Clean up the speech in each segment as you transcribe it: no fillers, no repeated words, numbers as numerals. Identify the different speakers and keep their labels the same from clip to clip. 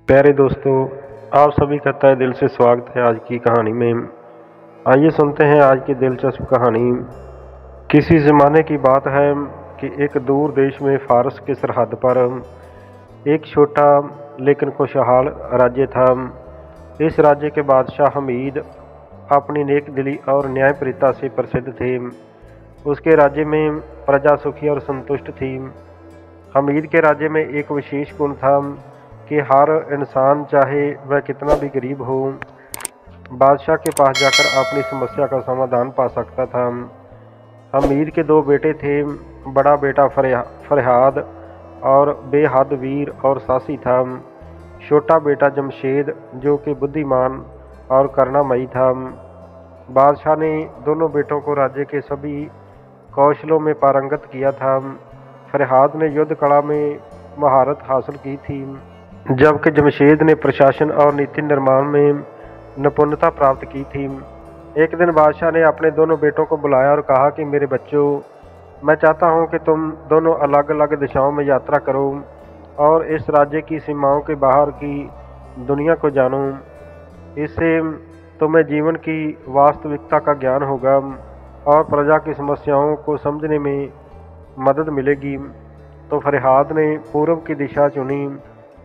Speaker 1: प्यारे दोस्तों, आप सभी का तहे दिल से स्वागत है आज की कहानी में। आइए सुनते हैं आज की दिलचस्प कहानी। किसी ज़माने की बात है कि एक दूर देश में फारस के सरहद पर एक छोटा लेकिन खुशहाल राज्य था। इस राज्य के बादशाह हमीद अपनी नेक दिली और न्यायप्रियता से प्रसिद्ध थे। उसके राज्य में प्रजा सुखी और संतुष्ट थी। हमीद के राज्य में एक विशेष गुण था कि हर इंसान, चाहे वह कितना भी गरीब हो, बादशाह के पास जाकर अपनी समस्या का समाधान पा सकता था। हमीद के दो बेटे थे। बड़ा बेटा फरहाद और बेहद वीर और साहसी था। छोटा बेटा जमशेद जो कि बुद्धिमान और करुणामयी था। बादशाह ने दोनों बेटों को राज्य के सभी कौशलों में पारंगत किया था। फरहाद ने युद्ध कला में महारत हासिल की थी, जबकि जमशेद ने प्रशासन और नीति निर्माण में निपुणता प्राप्त की थी। एक दिन बादशाह ने अपने दोनों बेटों को बुलाया और कहा कि मेरे बच्चों, मैं चाहता हूं कि तुम दोनों अलग अलग दिशाओं में यात्रा करो और इस राज्य की सीमाओं के बाहर की दुनिया को जानो। इससे तुम्हें जीवन की वास्तविकता का ज्ञान होगा और प्रजा की समस्याओं को समझने में मदद मिलेगी। तो फरहाद ने पूर्व की दिशा चुनी,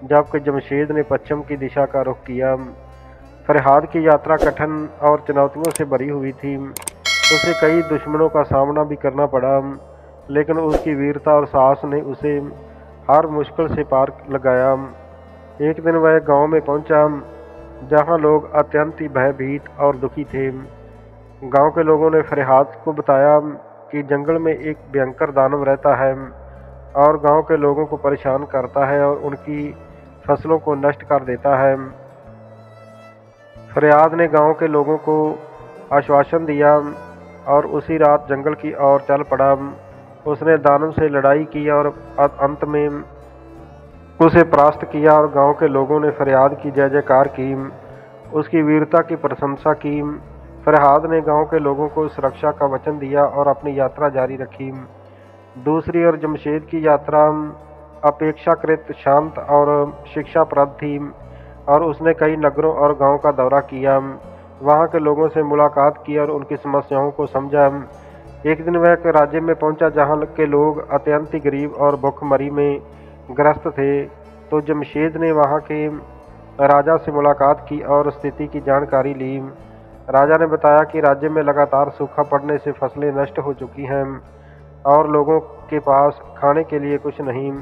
Speaker 1: जबकि जमशेद ने पश्चिम की दिशा का रुख किया। फरहाद की यात्रा कठिन और चुनौतियों से भरी हुई थी। उसे कई दुश्मनों का सामना भी करना पड़ा, लेकिन उसकी वीरता और साहस ने उसे हर मुश्किल से पार लगाया। एक दिन वह गांव में पहुंचा, जहां लोग अत्यंत ही भयभीत और दुखी थे। गांव के लोगों ने फरहाद को बताया कि जंगल में एक भयंकर दानव रहता है और गांव के लोगों को परेशान करता है और उनकी फसलों को नष्ट कर देता है। फरहाद ने गांव के लोगों को आश्वासन दिया और उसी रात जंगल की ओर चल पड़ा। उसने दानव से लड़ाई की और अंत में उसे परास्त किया और गांव के लोगों ने फरहाद की जय जयकार की, उसकी वीरता की प्रशंसा की। फरहाद ने गांव के लोगों को सुरक्षा का वचन दिया और अपनी यात्रा जारी रखी। दूसरी ओर जमशेद की यात्रा अपेक्षाकृत शांत और शिक्षाप्रद थी और उसने कई नगरों और गांवों का दौरा किया, वहां के लोगों से मुलाकात की और उनकी समस्याओं को समझा। एक दिन वह एक राज्य में पहुंचा जहां के लोग अत्यंत गरीब और भुखमरी में ग्रस्त थे। तो जमशेद ने वहां के राजा से मुलाकात की और स्थिति की जानकारी ली। राजा ने बताया कि राज्य में लगातार सूखा पड़ने से फसलें नष्ट हो चुकी हैं और लोगों के पास खाने के लिए कुछ नहीं।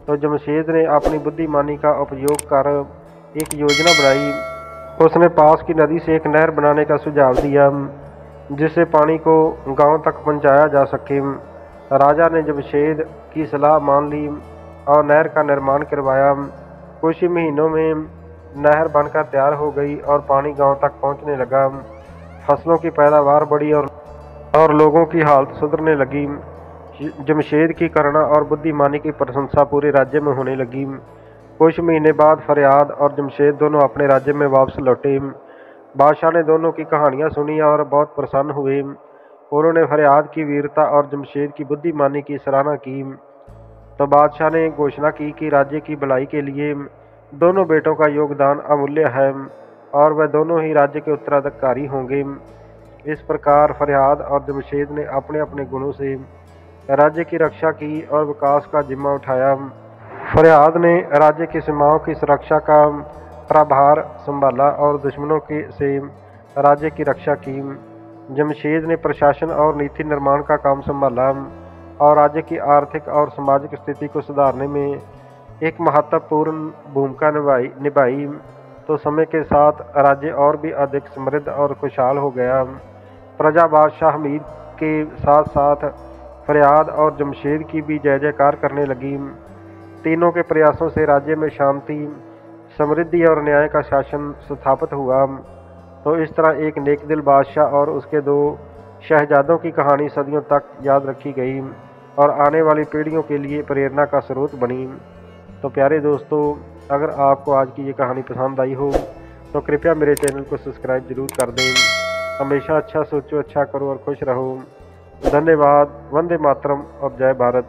Speaker 1: तो जमशेद ने अपनी बुद्धिमानी का उपयोग कर एक योजना बनाई। उसने पास की नदी से एक नहर बनाने का सुझाव दिया, जिससे पानी को गांव तक पहुंचाया जा सके। राजा ने जमशेद की सलाह मान ली और नहर का निर्माण करवाया। कुछ ही महीनों में नहर बनकर तैयार हो गई और पानी गांव तक पहुंचने लगा। फसलों की पैदावार बढ़ी और लोगों की हालत सुधरने लगी। जमशेद की करुणा और बुद्धिमानी की प्रशंसा पूरे राज्य में होने लगी। कुछ महीने बाद फरहाद और जमशेद दोनों अपने राज्य में वापस लौटे। बादशाह ने दोनों की कहानियां सुनी और बहुत प्रसन्न हुए। उन्होंने फरहाद की वीरता और जमशेद की बुद्धिमानी की सराहना की। तो बादशाह ने घोषणा की कि राज्य की भलाई के लिए दोनों बेटों का योगदान अमूल्य है और वह दोनों ही राज्य के उत्तराधिकारी होंगे। इस प्रकार फरहाद और जमशेद ने अपने अपने गुणों से राज्य की रक्षा की और विकास का जिम्मा उठाया। फरहाद ने राज्य की सीमाओं की सुरक्षा का प्रभार संभाला और दुश्मनों से राज्य की रक्षा की। जमशेद ने प्रशासन और नीति निर्माण का काम संभाला और राज्य की आर्थिक और सामाजिक स्थिति को सुधारने में एक महत्वपूर्ण भूमिका निभाई। तो समय के साथ राज्य और भी अधिक समृद्ध और खुशहाल हो गया। प्रजा बादशाह हमीद के साथ साथ फरहाद और जमशेद की भी जय जयकार करने लगी। तीनों के प्रयासों से राज्य में शांति, समृद्धि और न्याय का शासन स्थापित हुआ। तो इस तरह एक नेक दिल बादशाह और उसके दो शहजादों की कहानी सदियों तक याद रखी गई और आने वाली पीढ़ियों के लिए प्रेरणा का स्रोत बनी। तो प्यारे दोस्तों, अगर आपको आज की ये कहानी पसंद आई हो तो कृपया मेरे चैनल को सब्सक्राइब जरूर कर दें। हमेशा अच्छा सोचो, अच्छा करो और खुश रहो। धन्यवाद। वंदे मातरम और जय भारत।